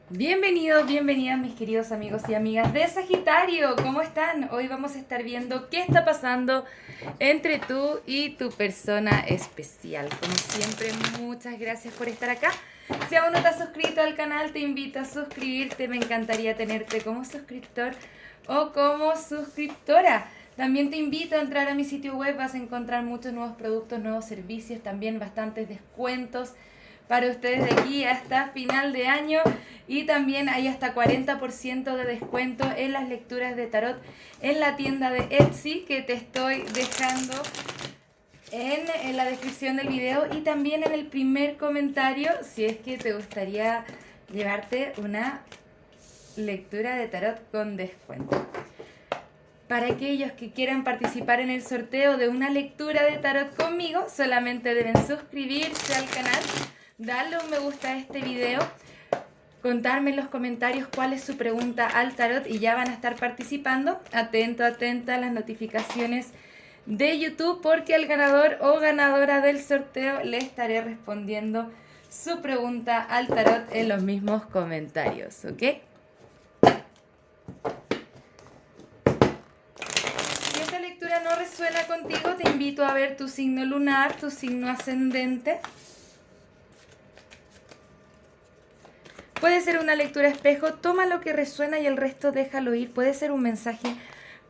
Bienvenidos, bienvenidas mis queridos amigos y amigas de Sagitario, ¿cómo están? Hoy vamos a estar viendo qué está pasando entre tú y tu persona especial. Como siempre, muchas gracias por estar acá. Si aún no te has suscrito al canal, te invito a suscribirte. Me encantaría tenerte como suscriptor o como suscriptora. También te invito a entrar a mi sitio web, vas a encontrar muchos nuevos productos, nuevos servicios, también bastantes descuentos para ustedes de aquí hasta final de año, y también hay hasta 40% de descuento en las lecturas de tarot en la tienda de Etsy, que te estoy dejando en la descripción del video y también en el primer comentario, si es que te gustaría llevarte una lectura de tarot con descuento. Para aquellos que quieran participar en el sorteo de una lectura de tarot conmigo, solamente deben suscribirse al canal, darle un me gusta a este video, contarme en los comentarios cuál es su pregunta al tarot y ya van a estar participando. Atento, atenta a las notificaciones de YouTube, porque al ganador o ganadora del sorteo le estaré respondiendo su pregunta al tarot en los mismos comentarios, ¿ok? Si esta lectura no resuena contigo, te invito a ver tu signo lunar, tu signo ascendente. Puede ser una lectura espejo, toma lo que resuena y el resto déjalo ir. Puede ser un mensaje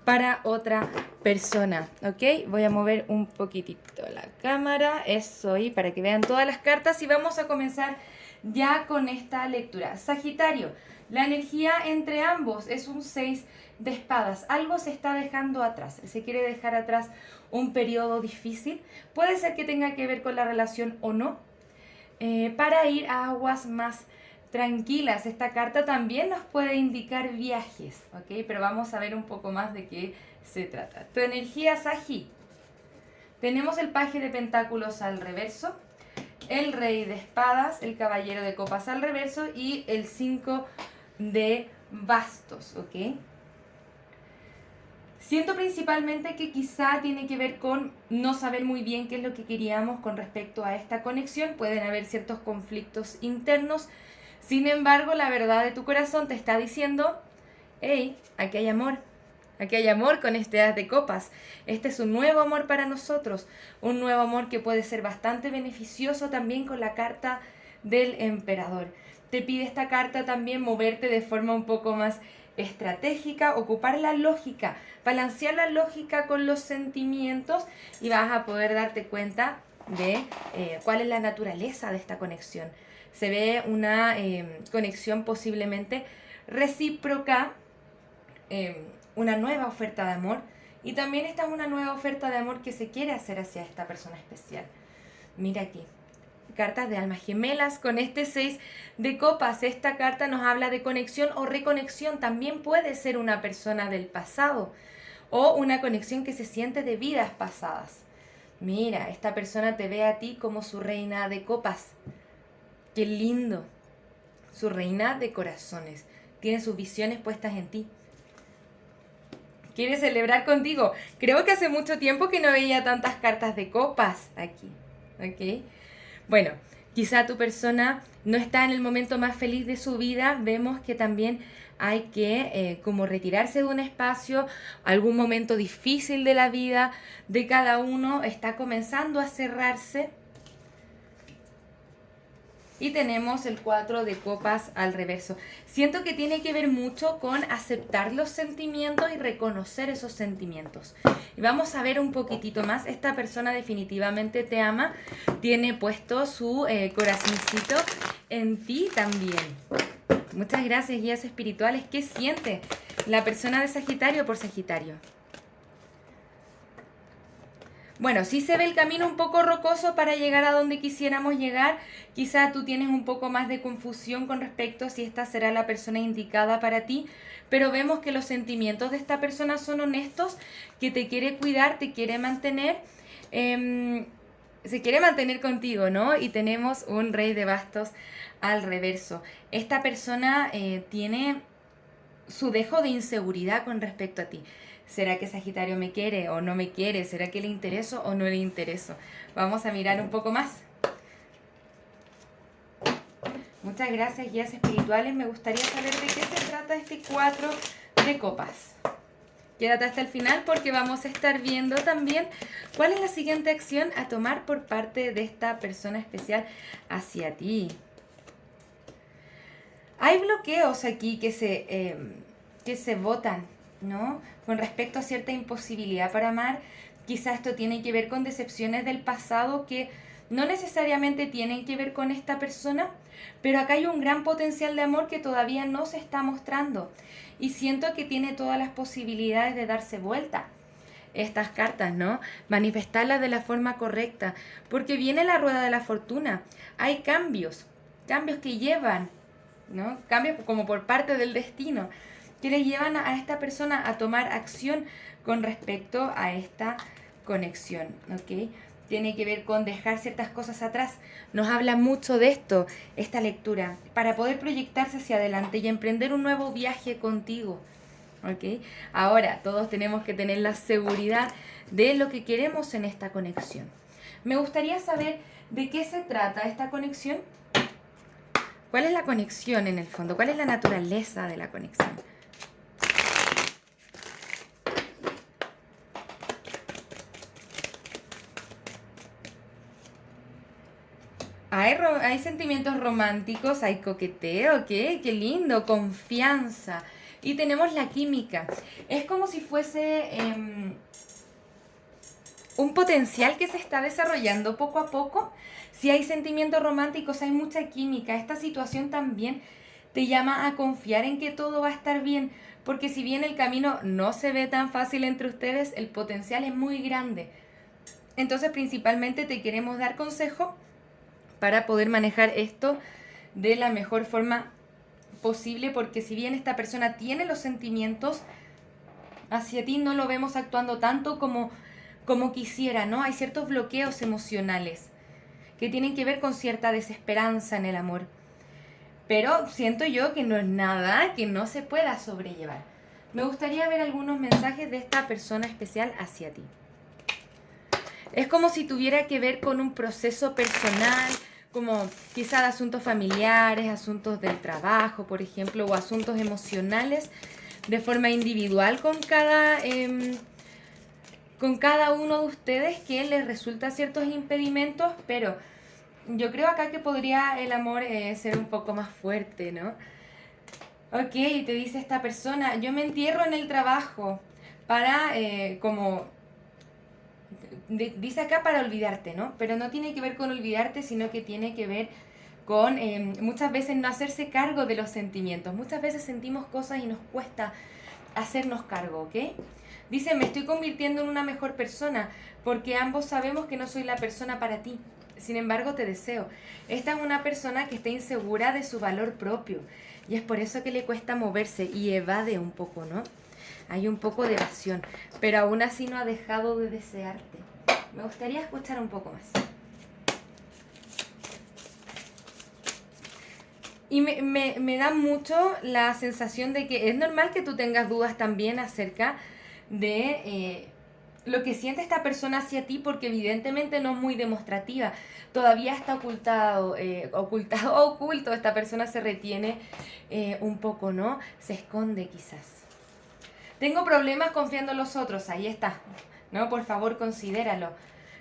para otra persona, ¿ok? Voy a mover un poquitito la cámara, eso, y para que vean todas las cartas, y vamos a comenzar ya con esta lectura. Sagitario, la energía entre ambos es un 6 de espadas. Algo se está dejando atrás, se quiere dejar atrás un periodo difícil. Puede ser que tenga que ver con la relación o no, para ir a aguas más tranquilas. Esta carta también nos puede indicar viajes, ¿ok? Pero vamos a ver un poco más de qué se trata. Tu energía, Sagi. Tenemos el paje de pentáculos al reverso, el rey de espadas, el caballero de copas al reverso y el 5 de bastos, ¿ok? Siento principalmente que quizá tiene que ver con no saber muy bien qué es lo que queríamos con respecto a esta conexión. Pueden haber ciertos conflictos internos. Sin embargo, la verdad de tu corazón te está diciendo, hey, aquí hay amor con este as de copas. Este es un nuevo amor para nosotros, un nuevo amor que puede ser bastante beneficioso también con la carta del emperador. Te pide esta carta también moverte de forma un poco más estratégica, ocupar la lógica, balancear la lógica con los sentimientos, y vas a poder darte cuenta de cuál es la naturaleza de esta conexión. Se ve una conexión posiblemente recíproca, una nueva oferta de amor, y también esta es una nueva oferta de amor que se quiere hacer hacia esta persona especial. Mira aquí, cartas de almas gemelas con este 6 de copas. Esta carta nos habla de conexión o reconexión. También puede ser una persona del pasado o una conexión que se siente de vidas pasadas. Mira, esta persona te ve a ti como su reina de copas. ¡Qué lindo! Su reina de corazones. Tiene sus visiones puestas en ti. Quiere celebrar contigo. Creo que hace mucho tiempo que no veía tantas cartas de copas aquí, ¿ok? Bueno, quizá tu persona no está en el momento más feliz de su vida. Vemos que también hay que como retirarse de un espacio, algún momento difícil de la vida de cada uno está comenzando a cerrarse. Y tenemos el 4 de copas al reverso. Siento que tiene que ver mucho con aceptar los sentimientos y reconocer esos sentimientos. Y vamos a ver un poquitito más. Esta persona definitivamente te ama. Tiene puesto su corazoncito en ti también. Muchas gracias, guías espirituales. ¿Qué siente la persona de Sagitario por Sagitario? Bueno, sí se ve el camino un poco rocoso para llegar a donde quisiéramos llegar. Quizá tú tienes un poco más de confusión con respecto a si esta será la persona indicada para ti, pero vemos que los sentimientos de esta persona son honestos, que te quiere cuidar, te quiere mantener, se quiere mantener contigo, ¿no? Y tenemos un rey de bastos al reverso. Esta persona tiene su dejo de inseguridad con respecto a ti. ¿Será que Sagitario me quiere o no me quiere? ¿Será que le intereso o no le intereso? Vamos a mirar un poco más. Muchas gracias, guías espirituales. Me gustaría saber de qué se trata este 4 de copas. Quédate hasta el final porque vamos a estar viendo también cuál es la siguiente acción a tomar por parte de esta persona especial hacia ti. Hay bloqueos aquí que se botan, ¿no? Con respecto a cierta imposibilidad para amar. Quizás esto tiene que ver con decepciones del pasado que no necesariamente tienen que ver con esta persona, pero acá hay un gran potencial de amor que todavía no se está mostrando. Y siento que tiene todas las posibilidades de darse vuelta estas cartas, ¿no? Manifestarlas de la forma correcta, porque viene la rueda de la fortuna. Hay cambios que llevan, ¿no? Cambios como por parte del destino, que le llevan a esta persona a tomar acción con respecto a esta conexión, ¿ok? Tiene que ver con dejar ciertas cosas atrás. Nos habla mucho de esto, esta lectura, para poder proyectarse hacia adelante y emprender un nuevo viaje contigo, ¿ok? Ahora, todos tenemos que tener la seguridad de lo que queremos en esta conexión. Me gustaría saber de qué se trata esta conexión. ¿Cuál es la conexión en el fondo? ¿Cuál es la naturaleza de la conexión? Hay sentimientos románticos, hay coqueteo, ¿qué? Qué lindo, confianza. Y tenemos la química. Es como si fuese un potencial que se está desarrollando poco a poco. Si hay sentimientos románticos, hay mucha química. Esta situación también te llama a confiar en que todo va a estar bien, porque si bien el camino no se ve tan fácil entre ustedes, el potencial es muy grande. Entonces, principalmente te queremos dar consejo para poder manejar esto de la mejor forma posible, porque si bien esta persona tiene los sentimientos hacia ti, no lo vemos actuando tanto como quisiera, ¿no? Hay ciertos bloqueos emocionales que tienen que ver con cierta desesperanza en el amor. Pero siento yo que no es nada que no se pueda sobrellevar. Me gustaría ver algunos mensajes de esta persona especial hacia ti. Es como si tuviera que ver con un proceso personal, como quizás asuntos familiares, asuntos del trabajo, por ejemplo, o asuntos emocionales de forma individual con cada uno de ustedes que les resulta ciertos impedimentos, pero yo creo acá que podría el amor ser un poco más fuerte, ¿no? Ok, te dice esta persona, yo me entierro en el trabajo para, dice acá para olvidarte, ¿no? Pero no tiene que ver con olvidarte, sino que tiene que ver con muchas veces no hacerse cargo de los sentimientos. Muchas veces sentimos cosas y nos cuesta hacernos cargo, ¿ok? Dice, me estoy convirtiendo en una mejor persona porque ambos sabemos que no soy la persona para ti. Sin embargo, te deseo. Esta es una persona que está insegura de su valor propio y es por eso que le cuesta moverse y evade un poco, ¿no? Hay un poco de evasión, pero aún así no ha dejado de desearte. Me gustaría escuchar un poco más. Y me da mucho la sensación de que es normal que tú tengas dudas también acerca de lo que siente esta persona hacia ti, porque evidentemente no es muy demostrativa. Todavía está oculto. Esta persona se retiene un poco, ¿no? Se esconde quizás. Tengo problemas confiando en los otros. Ahí está, ¿no? Por favor, considéralo.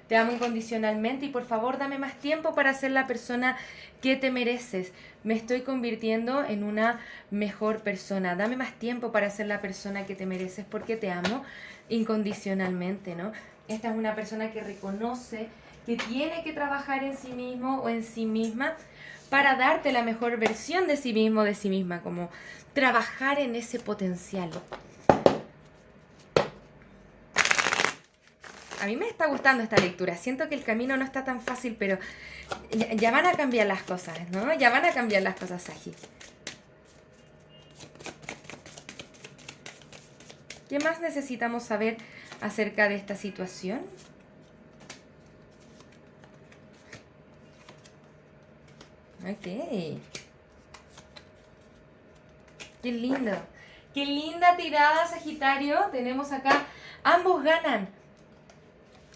Te amo incondicionalmente y por favor dame más tiempo para ser la persona que te mereces. Me estoy convirtiendo en una mejor persona. Dame más tiempo para ser la persona que te mereces porque te amo incondicionalmente, ¿no? Esta es una persona que reconoce que tiene que trabajar en sí mismo o en sí misma para darte la mejor versión de sí mismo o de sí misma, como trabajar en ese potencial. A mí me está gustando esta lectura. Siento que el camino no está tan fácil, pero ya van a cambiar las cosas, ¿no? Ya van a cambiar las cosas, Sagi. ¿Qué más necesitamos saber acerca de esta situación? Ok. Qué lindo. Qué linda tirada, Sagitario. Tenemos acá, ambos ganan.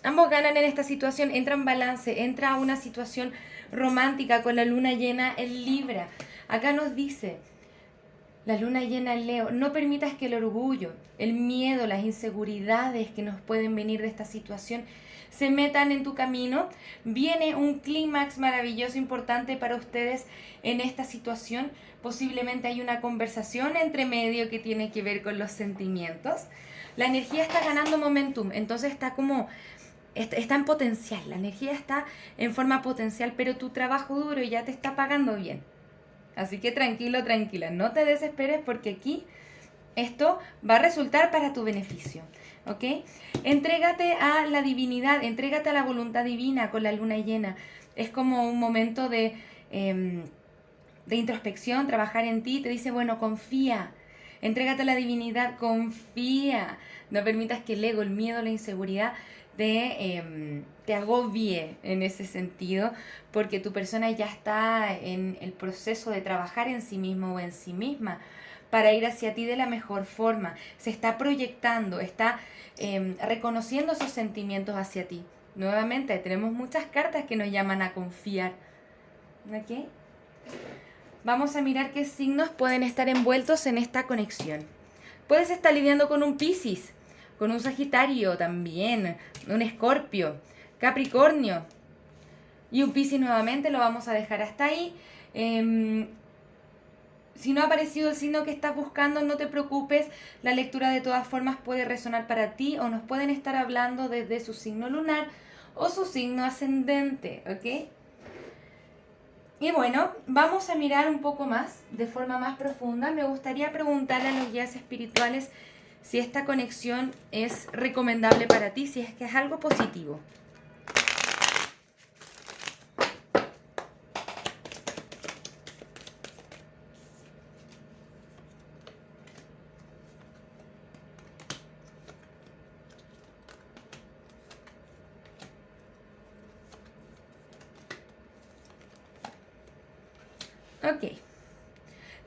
Ambos ganan en esta situación, entra en balance, entra a una situación romántica con la luna llena en Libra. Acá nos dice, la luna llena en Leo, no permitas que el orgullo, el miedo, las inseguridades que nos pueden venir de esta situación se metan en tu camino. Viene un clímax maravilloso, importante para ustedes en esta situación. Posiblemente hay una conversación entre medio que tiene que ver con los sentimientos. La energía está ganando momentum, entonces está en potencial, la energía está en forma potencial, pero tu trabajo duro ya te está pagando bien. Así que tranquilo, tranquila, no te desesperes porque aquí esto va a resultar para tu beneficio, ¿ok? Entrégate a la divinidad, entrégate a la voluntad divina con la luna llena. Es como un momento de introspección, trabajar en ti. Te dice, bueno, confía, entrégate a la divinidad, confía. No permitas que el ego, el miedo, la inseguridad te agobie en ese sentido, porque tu persona ya está en el proceso de trabajar en sí mismo o en sí misma para ir hacia ti de la mejor forma. Se está proyectando, está reconociendo esos sentimientos hacia ti. Nuevamente, tenemos muchas cartas que nos llaman a confiar. ¿Ok? Vamos a mirar qué signos pueden estar envueltos en esta conexión. Puedes estar lidiando con un Piscis, con un Sagitario también, un Escorpio, Capricornio y un Piscis nuevamente, lo vamos a dejar hasta ahí. Si no ha aparecido el signo que estás buscando, no te preocupes, la lectura de todas formas puede resonar para ti o nos pueden estar hablando desde su signo lunar o su signo ascendente, ¿ok? Y bueno, vamos a mirar un poco más, de forma más profunda. Me gustaría preguntarle a los guías espirituales si esta conexión es recomendable para ti, si es que es algo positivo. Ok.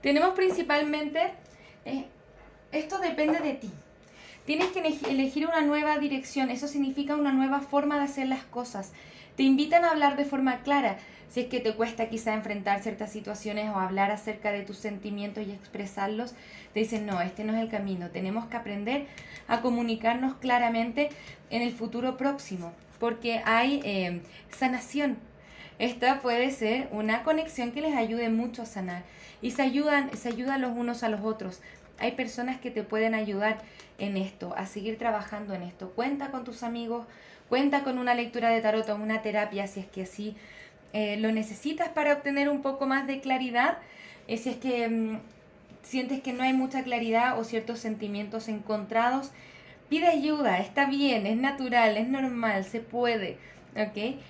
Tenemos principalmente, esto depende de ti. Tienes que elegir una nueva dirección, eso significa una nueva forma de hacer las cosas. Te invitan a hablar de forma clara, si es que te cuesta quizá enfrentar ciertas situaciones o hablar acerca de tus sentimientos y expresarlos. Te dicen, no, este no es el camino, tenemos que aprender a comunicarnos claramente en el futuro próximo, porque hay sanación. Esta puede ser una conexión que les ayude mucho a sanar y se ayudan los unos a los otros. Hay personas que te pueden ayudar en esto, a seguir trabajando en esto. Cuenta con tus amigos, cuenta con una lectura de tarot o una terapia si es que así lo necesitas para obtener un poco más de claridad. Si es que sientes que no hay mucha claridad o ciertos sentimientos encontrados, pide ayuda, está bien, es natural, es normal, se puede, ¿ok?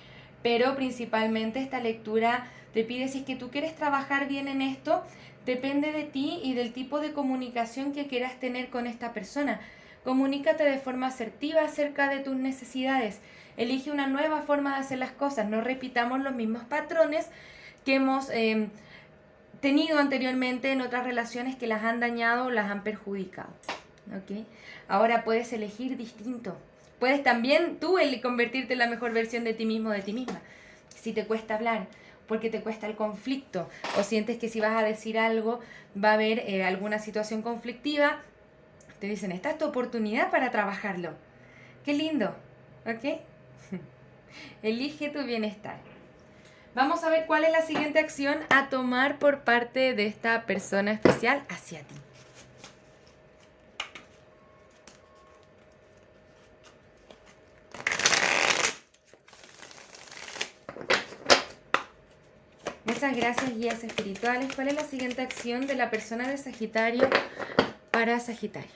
Pero principalmente esta lectura te pide, si es que tú quieres trabajar bien en esto, depende de ti y del tipo de comunicación que quieras tener con esta persona. Comunícate de forma asertiva acerca de tus necesidades. Elige una nueva forma de hacer las cosas. No repitamos los mismos patrones que hemos tenido anteriormente en otras relaciones que las han dañado o las han perjudicado. ¿Okay? Ahora puedes elegir distinto. Puedes también tú convertirte en la mejor versión de ti mismo, de ti misma. Si te cuesta hablar, porque te cuesta el conflicto, o sientes que si vas a decir algo va a haber alguna situación conflictiva, te dicen, esta es tu oportunidad para trabajarlo. Qué lindo, ¿ok? Elige tu bienestar. Vamos a ver cuál es la siguiente acción a tomar por parte de esta persona especial hacia ti. Muchas gracias, guías espirituales. ¿Cuál es la siguiente acción de la persona de Sagitario para Sagitario?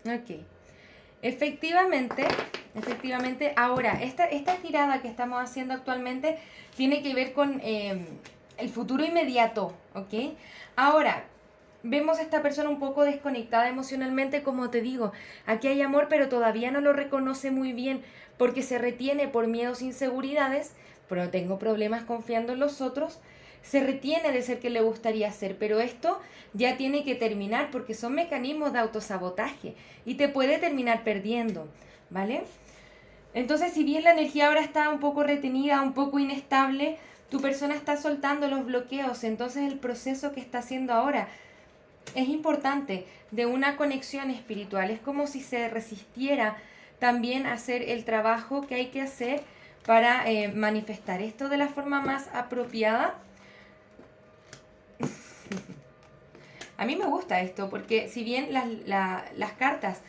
Ok. Efectivamente, ahora, esta tirada que estamos haciendo actualmente tiene que ver con el futuro inmediato, ¿ok? Ahora, vemos a esta persona un poco desconectada emocionalmente, como te digo. Aquí hay amor, pero todavía no lo reconoce muy bien porque se retiene por miedos, inseguridades, pero tengo problemas confiando en los otros. Se retiene de ser que le gustaría hacer, pero esto ya tiene que terminar porque son mecanismos de autosabotaje y te puede terminar perdiendo, ¿vale? Entonces, si bien la energía ahora está un poco retenida, un poco inestable, tu persona está soltando los bloqueos, entonces el proceso que está haciendo ahora es importante de una conexión espiritual. Es como si se resistiera también a hacer el trabajo que hay que hacer para manifestar esto de la forma más apropiada. A mí me gusta esto porque si bien las cartas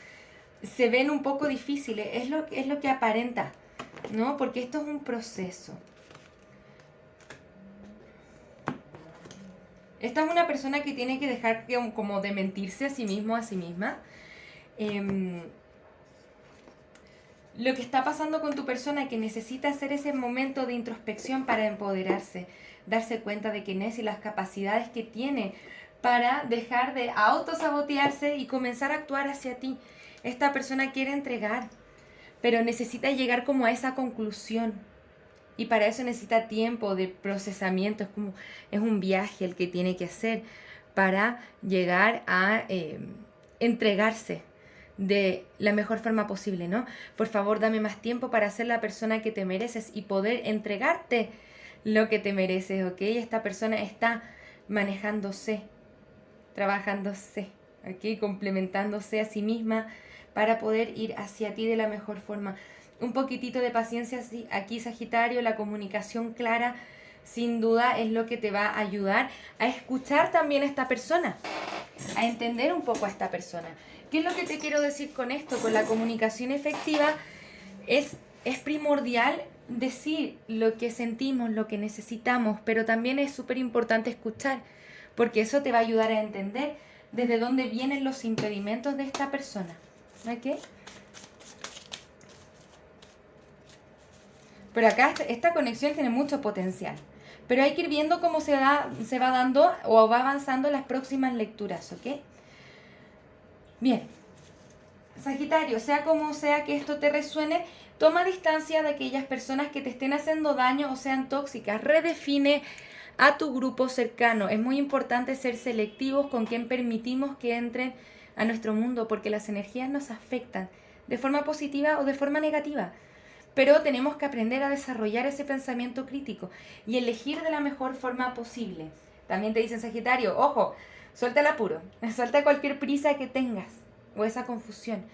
se ven un poco difíciles, es lo que aparenta, ¿no? Porque esto es un proceso. Esta es una persona que tiene que dejar como de mentirse a sí mismo, a sí misma. Lo que está pasando con tu persona que necesita hacer ese momento de introspección para empoderarse, darse cuenta de quién es y las capacidades que tiene para dejar de autosabotearse y comenzar a actuar hacia ti. Esta persona quiere entregar, pero necesita llegar como a esa conclusión. Y para eso necesita tiempo de procesamiento, es un viaje el que tiene que hacer para llegar a entregarse de la mejor forma posible, ¿no? Por favor, dame más tiempo para ser la persona que te mereces y poder entregarte lo que te mereces, ¿ok? Esta persona está manejándose, trabajándose, ¿ok? Complementándose a sí misma para poder ir hacia ti de la mejor forma. Un poquitito de paciencia aquí, Sagitario, la comunicación clara sin duda es lo que te va a ayudar a escuchar también a esta persona, a entender un poco a esta persona. ¿Qué es lo que te quiero decir con esto? Con la comunicación efectiva es primordial decir lo que sentimos, lo que necesitamos, pero también es súper importante escuchar, porque eso te va a ayudar a entender desde dónde vienen los impedimentos de esta persona. ¿Ok? Pero acá esta conexión tiene mucho potencial. Pero hay que ir viendo cómo se va dando o va avanzando las próximas lecturas, ¿ok? Bien. Sagitario, sea como sea que esto te resuene, toma distancia de aquellas personas que te estén haciendo daño o sean tóxicas. Redefine a tu grupo cercano. Es muy importante ser selectivos con quien permitimos que entren a nuestro mundo, porque las energías nos afectan de forma positiva o de forma negativa. Pero tenemos que aprender a desarrollar ese pensamiento crítico y elegir de la mejor forma posible. También te dicen, Sagitario, ojo, suelta el apuro, suelta cualquier prisa que tengas o esa confusión.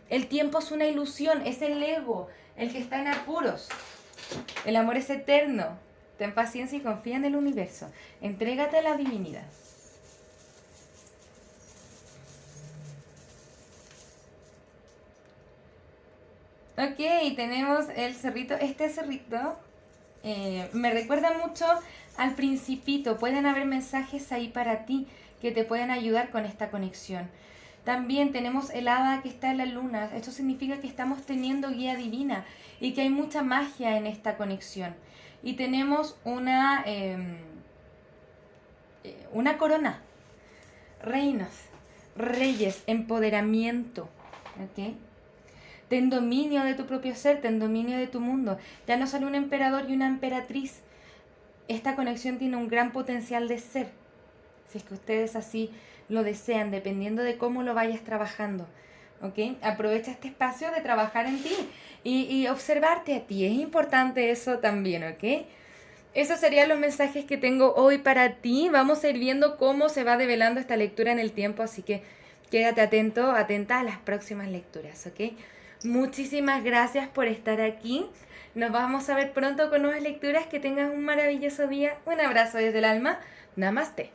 El tiempo es una ilusión, es el ego el que está en apuros. El amor es eterno. Ten paciencia y confía en el universo. Entrégate a la divinidad. Ok, tenemos el cerrito. Este cerrito me recuerda mucho al Principito. Pueden haber mensajes ahí para ti que te pueden ayudar con esta conexión. También tenemos el hada que está en la luna. Esto significa que estamos teniendo guía divina y que hay mucha magia en esta conexión. Y tenemos una corona. Reinos, reyes, empoderamiento. ¿Ok? Ten dominio de tu propio ser, ten dominio de tu mundo. Ya no sale un emperador y una emperatriz. Esta conexión tiene un gran potencial de ser. Si es que ustedes así lo desean, dependiendo de cómo lo vayas trabajando. ¿Ok? Aprovecha este espacio de trabajar en ti y observarte a ti. Es importante eso también, ¿ok? Esos serían los mensajes que tengo hoy para ti. Vamos a ir viendo cómo se va develando esta lectura en el tiempo, así que quédate atento, atenta a las próximas lecturas, ¿ok? Muchísimas gracias por estar aquí. Nos vamos a ver pronto con nuevas lecturas. Que tengas un maravilloso día. Un abrazo desde el alma. Namaste.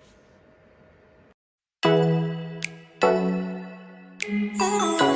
Oh.